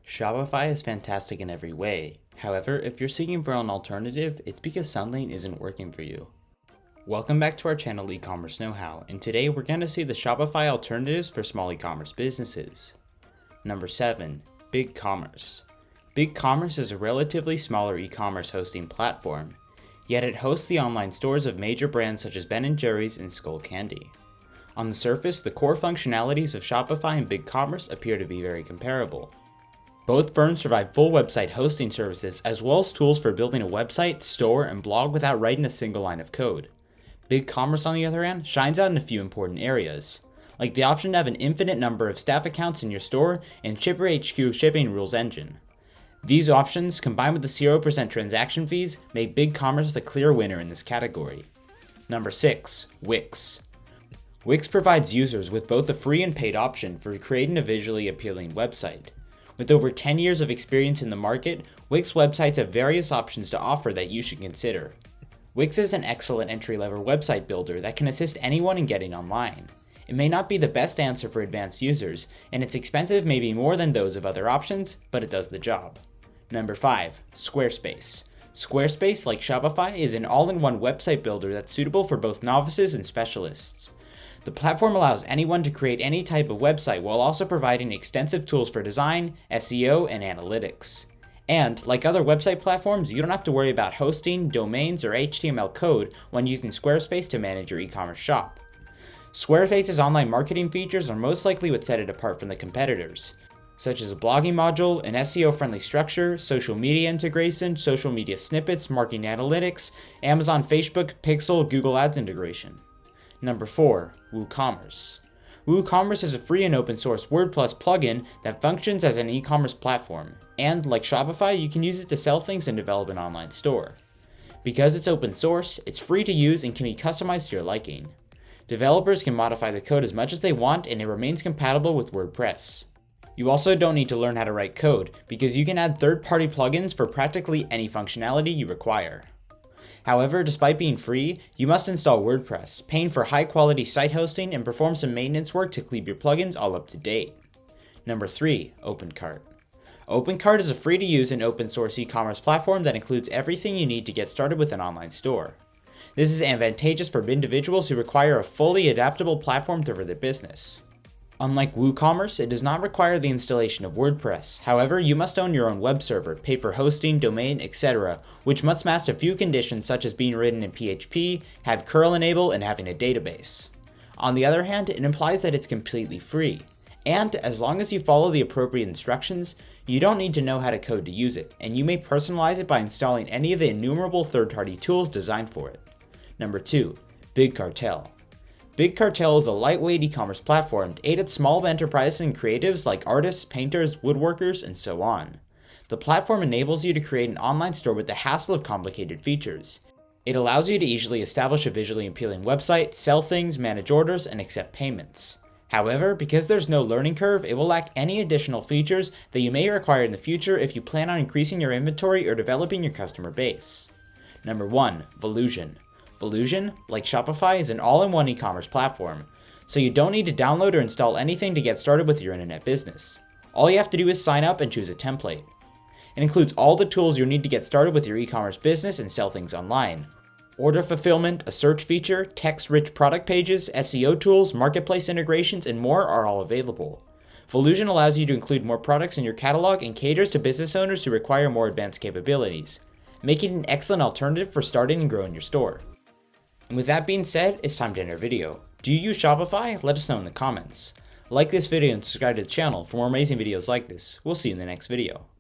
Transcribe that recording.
Shopify is fantastic in every way. However, if you're seeking for an alternative, it's because Sunlane isn't working for you. Welcome back to our channel E-commerce Know-How, and today we're going to see the Shopify alternatives for small e-commerce businesses. Number 7. BigCommerce. BigCommerce is a relatively smaller e-commerce hosting platform, yet it hosts the online stores of major brands such as Ben & Jerry's and Skull Candy. On the surface, the core functionalities of Shopify and BigCommerce appear to be very comparable. Both firms provide full website hosting services as well as tools for building a website, store, and blog without writing a single line of code. BigCommerce, on the other hand, shines out in a few important areas, like the option to have an infinite number of staff accounts in your store and ShipperHQ shipping rules engine. These options, combined with the 0% transaction fees, make BigCommerce the clear winner in this category. Number 6. Wix. Wix provides users with both a free and paid option for creating a visually appealing website. With over 10 years of experience in the market, Wix websites have various options to offer that you should consider. Wix is an excellent entry-level website builder that can assist anyone in getting online. It may not be the best answer for advanced users, and its expensive may be more than those of other options, but it does the job. Number 5. Squarespace. Squarespace, like Shopify, is an all-in-one website builder that's suitable for both novices and specialists. The platform allows anyone to create any type of website while also providing extensive tools for design, SEO, and analytics. And, like other website platforms, you don't have to worry about hosting, domains, or HTML code when using Squarespace to manage your e-commerce shop. Squarespace's online marketing features are most likely what set it apart from the competitors, such as a blogging module, an SEO-friendly structure, social media integration, social media snippets, marketing analytics, Amazon, Facebook, Pixel, Google Ads integration. Number 4. WooCommerce. WooCommerce is a free and open source WordPress plugin that functions as an e-commerce platform, and like Shopify, you can use it to sell things and develop an online store. Because it's open source, it's free to use and can be customized to your liking. Developers can modify the code as much as they want, and it remains compatible with WordPress. You also don't need to learn how to write code, because you can add third-party plugins for practically any functionality you require. However, despite being free, you must install WordPress, paying for high-quality site hosting and perform some maintenance work to keep your plugins all up to date. Number 3. OpenCart. OpenCart is a free-to-use and open-source e-commerce platform that includes everything you need to get started with an online store. This is advantageous for individuals who require a fully adaptable platform to run their business. Unlike WooCommerce, it does not require the installation of WordPress. However, you must own your own web server, pay for hosting, domain, etc., which must match a few conditions such as being written in PHP, have curl enabled, and having a database. On the other hand, it implies that it's completely free. And as long as you follow the appropriate instructions, you don't need to know how to code to use it, and you may personalize it by installing any of the innumerable third-party tools designed for it. Number 2. BigCartel. BigCartel is a lightweight e-commerce platform aimed at small enterprises and creatives like artists, painters, woodworkers, and so on. The platform enables you to create an online store with the hassle of complicated features. It allows you to easily establish a visually appealing website, sell things, manage orders, and accept payments. However, because there's no learning curve, it will lack any additional features that you may require in the future if you plan on increasing your inventory or developing your customer base. Number 1. Volusion. Volusion, like Shopify, is an all-in-one e-commerce platform, so you don't need to download or install anything to get started with your internet business. All you have to do is sign up and choose a template. It includes all the tools you'll need to get started with your e-commerce business and sell things online. Order fulfillment, a search feature, text-rich product pages, SEO tools, marketplace integrations, and more are all available. Volusion allows you to include more products in your catalog and caters to business owners who require more advanced capabilities, making it an excellent alternative for starting and growing your store. And with that being said, it's time to end our video. Do you use Shopify? Let us know in the comments. Like this video and subscribe to the channel for more amazing videos like this. We'll see you in the next video.